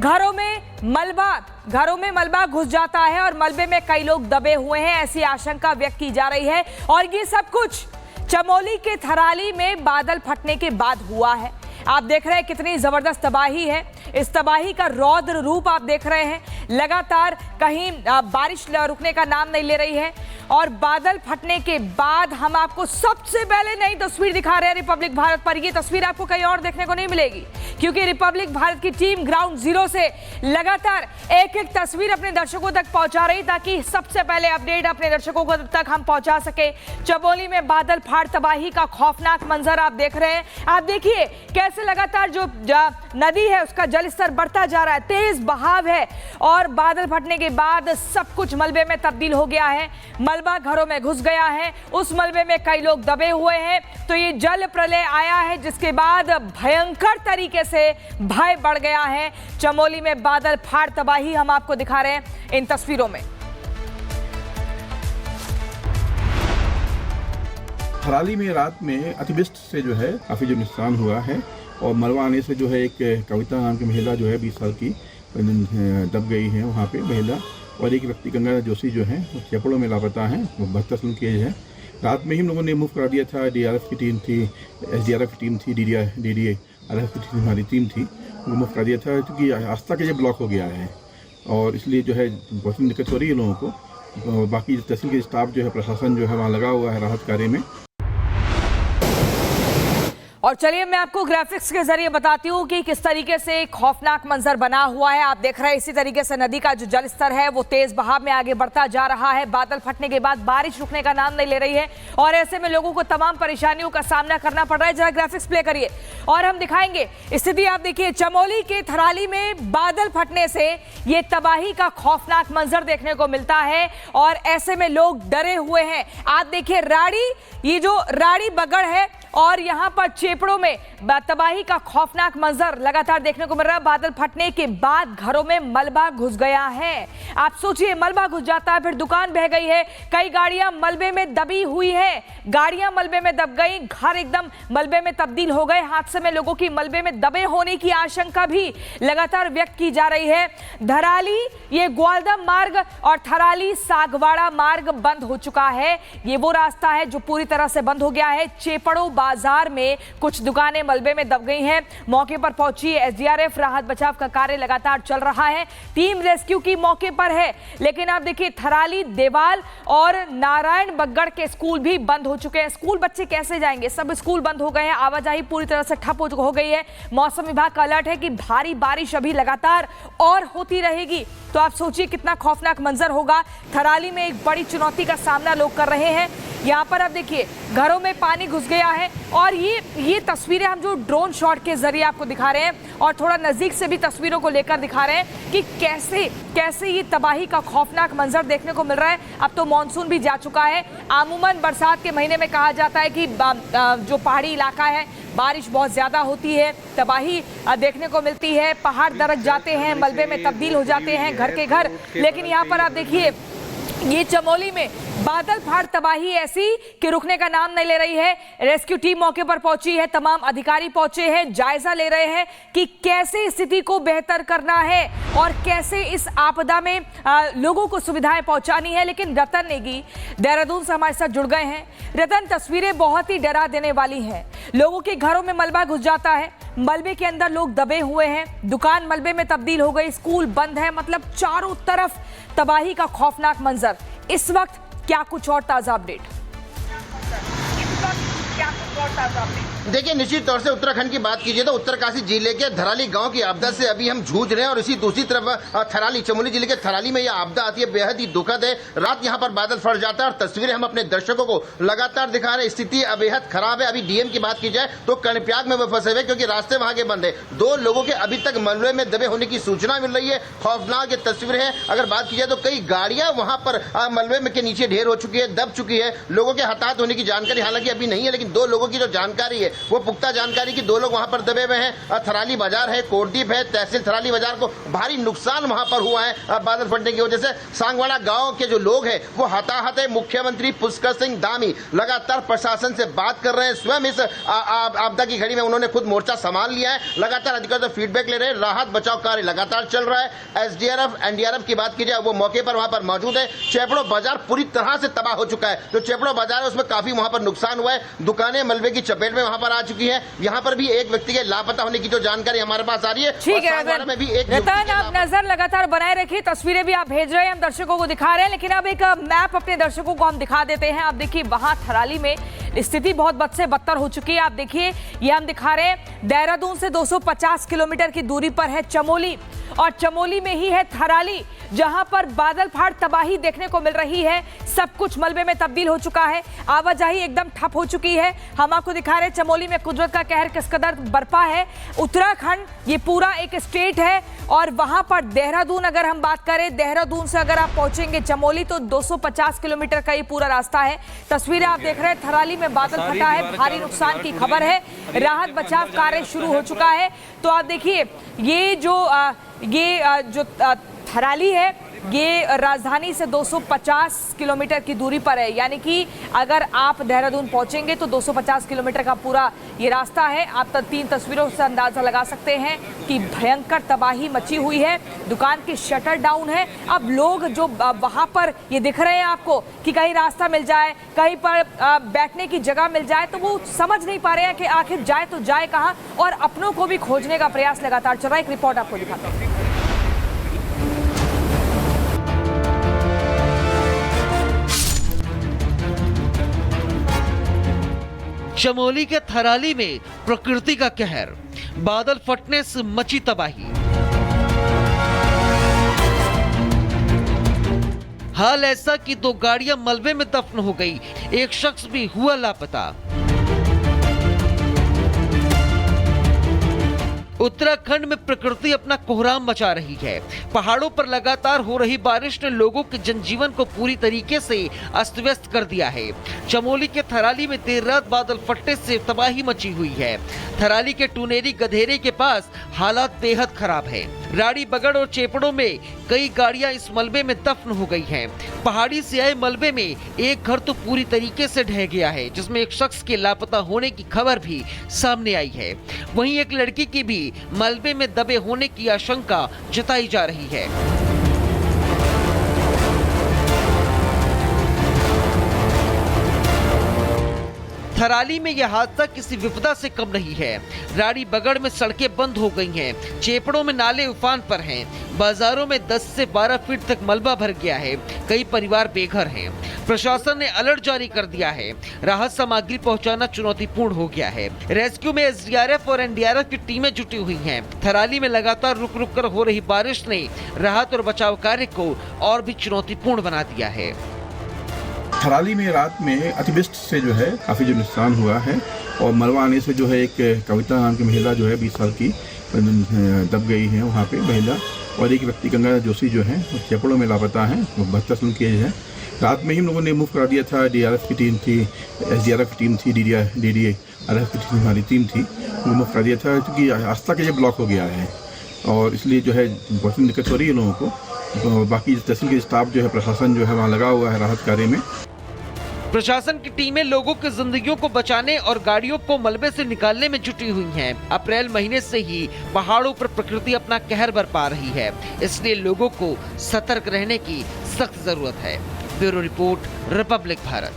घरों में मलबा घुस जाता है और मलबे में कई लोग दबे हुए हैं, ऐसी आशंका व्यक्त की जा रही है। और ये सब कुछ चमोली के थराली में बादल फटने के बाद हुआ है। आप देख रहे हैं कितनी जबरदस्त तबाही है। इस तबाही का रौद्र रूप आप देख रहे हैं। लगातार कहीं बारिश रुकने का नाम नहीं ले रही है और बादल फटने के बाद हम आपको सबसे पहले नई तस्वीर दिखा रहे हैं रिपब्लिक भारत पर। यह तस्वीर आपको कहीं और देखने को नहीं मिलेगी, क्योंकि रिपब्लिक भारत की टीम ग्राउंड जीरो से लगातार एक एक तस्वीर अपने दर्शकों तक पहुंचा रही, ताकि सबसे पहले अपडेट अपने दर्शकों को तक हम पहुंचा सके। चमोली में बादल फाट तबाही का खौफनाक मंजर आप देख रहे हैं। आप देखिए कैसे लगातार जो नदी है उसका जलस्तर बढ़ता जा रहा है, तेज बहाव है और बादल फटने के बाद सब कुछ मलबे में तब्दील हो गया है। मलबा घरों में घुस गया है, उस मलबे में कई लोग दबे हुए हैं। तो ये जल प्रलय आया है, जिसके बाद भयंकर तरीके से भय बढ़ गया है। चमोली में बादल फाट तबाही हम आपको दिखा रहे हैं इन तस्वीरों में। थराली में रात में अतिवृष्टि से जो है काफ़ी जो नुकसान हुआ है और मलबा आने से जो है एक कविता नाम की महिला जो है 20 साल की दब गई है वहाँ पे महिला, और एक व्यक्ति गंगा जोशी जो है वो चेपड़ों में लापता है, वो 72 साल की एज है। रात में ही हम लोगों ने मूव करा दिया था। DRF की टीम थी, SDRF की टीम थी, DDRF की हमारी टीम थी, वो मूव करा दिया था, क्योंकि रास्ता का ये ब्लॉक हो गया है और इसलिए जो है बहुत दिक्कत हो रही है लोगों को। बाकी तहसील के स्टाफ जो है, प्रशासन जो है वहाँ लगा हुआ है राहत कार्य में। और चलिए मैं आपको ग्राफिक्स के जरिए बताती हूँ कि किस तरीके से खौफनाक मंजर बना हुआ है। आप देख रहे हैं इसी तरीके से नदी का जो जलस्तर है वो तेज बहाव में आगे बढ़ता जा रहा है। बादल फटने के बाद बारिश रुकने का नाम नहीं ले रही है और ऐसे में लोगों को तमाम परेशानियों का सामना करना पड़ रहा है। जरा ग्राफिक्स प्ले करिए और हम दिखाएंगे स्थिति। आप देखिए चमोली के थराली में बादल फटने से ये तबाही का खौफनाक मंजर देखने को मिलता है और ऐसे में लोग डरे हुए हैं। आप देखिए ये जो राड़ी बगड़ है और यहाँ पर चेपड़ों में तबाही का खौफनाक मंजर लगातार देखने को मिल रहा है। बादल फटने के बाद घरों में मलबा घुस गया है। आप सोचिए, मलबा घुस जाता है, फिर दुकान बह गई है, कई गाड़ियां मलबे में दबी हुई है, गाड़ियां मलबे में दब गई, घर एकदम मलबे में तब्दील हो गए। हादसे में लोगों की मलबे में दबे होने की आशंका भी लगातार व्यक्त की जा रही है। धराली ये ग्वालदम मार्ग और थराली सागवाड़ा मार्ग बंद हो चुका है। ये वो रास्ता है जो पूरी तरह से बंद हो गया है। चेपड़ों बाजार में कुछ दुकानें मलबे में दब गई हैं। मौके पर पहुंची SDRF, राहत बचाव का कार्य लगातार चल रहा है। टीम रेस्क्यू की मौके पर है। लेकिन आप देखिए थराली, देवाल और नारायण बगड़ के स्कूल भी बंद हो चुके हैं। स्कूल बच्चे कैसे जाएंगे? सब स्कूल बंद हो गए हैं, आवाजाही पूरी तरह से ठप हो गई है। मौसम विभाग का अलर्ट है कि भारी बारिश अभी लगातार और होती रहेगी। तो आप सोचिए कितना खौफनाक मंजर होगा। थराली में एक बड़ी चुनौती का सामना लोग कर रहे हैं। यहाँ पर आप देखिए घरों में पानी घुस गया है और ये तस्वीरें हम जो ड्रोन शॉट के जरिए आपको दिखा रहे हैं और थोड़ा नजदीक से भी तस्वीरों को लेकर दिखा रहे हैं कि कैसे ये तबाही का खौफनाक मंजर देखने को मिल रहा है। अब तो मानसून भी जा चुका है। अमूमन बरसात के महीने में कहा जाता है कि जो पहाड़ी इलाका है बारिश बहुत ज्यादा होती है, तबाही देखने को मिलती है, पहाड़ दरक जाते हैं, मलबे में तब्दील हो जाते हैं घर के घर। लेकिन यहाँ पर आप देखिए ये चमोली में बादल फाट तबाही ऐसी कि रुकने का नाम नहीं ले रही है। रेस्क्यू टीम मौके पर पहुंची है, तमाम अधिकारी पहुंचे हैं, जायजा ले रहे हैं कि कैसे स्थिति को बेहतर करना है और कैसे इस आपदा में लोगों को सुविधाएं पहुंचानी है। लेकिन रतन नेगी देहरादून से हमारे साथ जुड़ गए हैं। रतन, तस्वीरें बहुत ही डरा देने वाली हैं। लोगों के घरों में मलबा घुस जाता है, मलबे के अंदर लोग दबे हुए हैं, दुकान मलबे में तब्दील हो गई, स्कूल बंद है, मतलब चारों तरफ तबाही का खौफनाक मंजर। इस वक्त क्या कुछ और ताजा अपडेट? देखिए, निश्चित तौर से उत्तराखंड की बात कीजिए तो उत्तरकाशी जिले के धराली गांव की आपदा से अभी हम जूझ रहे हैं और इसी दूसरी तरफ थराली, चमोली जिले के थराली में यह आपदा आती है, बेहद ही दुखद है। रात यहां पर बादल फट जाता है और तस्वीरें हम अपने दर्शकों को लगातार दिखा रहे हैं। स्थिति बेहद खराब है। अभी DM की बात की जाए तो कर्णप्रयाग में वो फंसे हुए, क्योंकि रास्ते वहां के बंद है। 2 लोगों के अभी तक मलबे में दबे होने की सूचना मिल रही है। खौफनाक ये तस्वीरें हैं। अगर बात की जाए तो कई गाड़ियां वहां पर मलबे में के नीचे ढेर हो चुकी है, दब चुकी है। लोगों के हताहत होने की जानकारी हालांकि अभी नहीं है, लेकिन 2 लोगों की जो जानकारी है वो पुख्ता जानकारी की 2 लोग वहां पर दबे हुए हैं। थराली बाजार है, कोटदीप है, तहसील थराली बाजार को भारी नुकसान वहां पर हुआ है बादल फटने की वजह से। सांगवाड़ा गांव के जो लोग हैं वो हताहत है। मुख्यमंत्री पुष्कर सिंह धामी लगातार प्रशासन से बात कर रहे हैं। स्वयं इस आपदा की घड़ी में उन्होंने खुद मोर्चा संभाल लिया है। लगातार अधिकारियों से फीडबैक ले रहे हैं। राहत बचाव कार्य लगातार चल रहा है। एसडीआरएफ एनडीआरएफ की बात की जाए वो मौके पर वहां पर मौजूद है। चेपड़ो बाजार पूरी तरह से तबाह हो चुका है। जो चेपड़ो बाजार है उसमें काफी वहां पर नुकसान हुआ है। दुकानें मलबे की चपेट में वहां पर आ चुकी है। यहाँ पर भी एक व्यक्ति के लापता होने की जो जानकारी हमारे पास आ रही है। ठीक है रतन, आप नजर लगातार बनाए रखिए, तस्वीरें भी आप भेज रहे हैं, हम दर्शकों को दिखा रहे हैं। लेकिन अब एक मैप अपने दर्शकों को हम दिखा देते हैं। आप देखिए वहां थराली में स्थिति बहुत बद से बदतर हो चुकी है। आप देखिए ये हम दिखा रहे हैं, देहरादून से 250 किलोमीटर की दूरी पर है चमोली, और चमोली में ही है थराली, जहां पर बादल फाड़ तबाही देखने को मिल रही है। सब कुछ मलबे में तब्दील हो चुका है, आवाजाही एकदम ठप हो चुकी है। हम आपको दिखा रहे हैं चमोली में कुदरत का कहर किस कदर बरपा है। उत्तराखंड ये पूरा एक स्टेट है, और वहां पर देहरादून, अगर हम बात करें देहरादून से अगर आप पहुंचेंगे चमोली तो 250 किलोमीटर का ये पूरा रास्ता है। तस्वीरें आप देख रहे हैं, थराली में बादल फटा है, भारी नुकसान की खबर है। राहत बचाव कार्य शुरू हो चुका है। तो आप देखिए ये जो थराली है ये राजधानी से 250 किलोमीटर की दूरी पर है। यानी कि अगर आप देहरादून पहुंचेंगे तो 250 किलोमीटर का पूरा ये रास्ता है। आप 3 तस्वीरों से अंदाजा लगा सकते हैं कि भयंकर तबाही मची हुई है। दुकान की शटर डाउन है। अब लोग जो वहां पर ये दिख रहे हैं आपको कि कहीं रास्ता मिल जाए, कहीं पर बैठने की जगह मिल जाए, तो वो समझ नहीं पा रहे हैं कि आखिर जाए तो जाए कहाँ, और अपनों को भी खोजने का प्रयास लगातार चल रहा है। एक रिपोर्ट आपको दिखाता हूँ। चमोली के थराली में प्रकृति का कहर, बादल फटने से मची तबाही। हाल ऐसा कि 2 गाड़ियां मलबे में दफन हो गई, एक शख्स भी हुआ लापता। उत्तराखंड में प्रकृति अपना कोहराम मचा रही है। पहाड़ों पर लगातार हो रही बारिश ने लोगों के जनजीवन को पूरी तरीके से अस्त व्यस्त कर दिया है। चमोली के थराली में देर रात बादल फटने से तबाही मची हुई है। थराली के टुनेरी गधेरे के पास हालात बेहद खराब है। राड़ी बगड़ और चेपड़ों में कई गाड़ियां इस मलबे में दफन हो गई हैं। पहाड़ी से आए मलबे में एक घर तो पूरी तरीके से ढह गया है, जिसमें एक शख्स के लापता होने की खबर भी सामने आई है। वहीं एक लड़की की भी मलबे में दबे होने की आशंका जताई जा रही है। थराली में यह हादसा किसी विपदा से कम नहीं है। राड़ी बगड़ में सड़कें बंद हो गई हैं, चेपड़ों में नाले उफान पर हैं, बाजारों में 10 से 12 फीट तक मलबा भर गया है, कई परिवार बेघर हैं। प्रशासन ने अलर्ट जारी कर दिया है। राहत सामग्री पहुंचाना चुनौतीपूर्ण हो गया है। रेस्क्यू में एसडीआरएफ और एनडीआरएफ की टीमें जुटी हुई हैं। थराली में लगातार रुक रुक कर हो रही बारिश ने राहत और बचाव कार्य को और भी चुनौतीपूर्ण बना दिया है। थराली में रात में अतिवृष्टि से जो है काफ़ी जो नुकसान हुआ है, और मलबा आने से जो है एक कविता नाम की महिला जो है 20 साल की दब गई है वहाँ पे महिला, और एक व्यक्ति गंगा जोशी जो है चेपड़ों में लापता है, 72 साल की एज है। रात में ही हम लोगों ने मूव करा दिया था। डीआरएफ की टीम थी, एसडीआरएफ की टीम थी, डीडीआरएफ की टीम हमारी टीम थी, वो मूव करा दिया था क्योंकि रास्ता का ये ब्लॉक हो गया है, और इसलिए जो है बहुत दिक्कत हो रही है लोगों को। बाकी तहसील के स्टाफ जो है, प्रशासन जो है वहाँ लगा हुआ है राहत कार्य में। प्रशासन की टीमें लोगों की जिंदगियों को बचाने और गाड़ियों को मलबे से निकालने में जुटी हुई हैं। अप्रैल महीने से ही पहाड़ों पर प्रकृति अपना कहर बरपा रही है, इसलिए लोगों को सतर्क रहने की सख्त जरूरत है। Bureau report, Republic Bharat.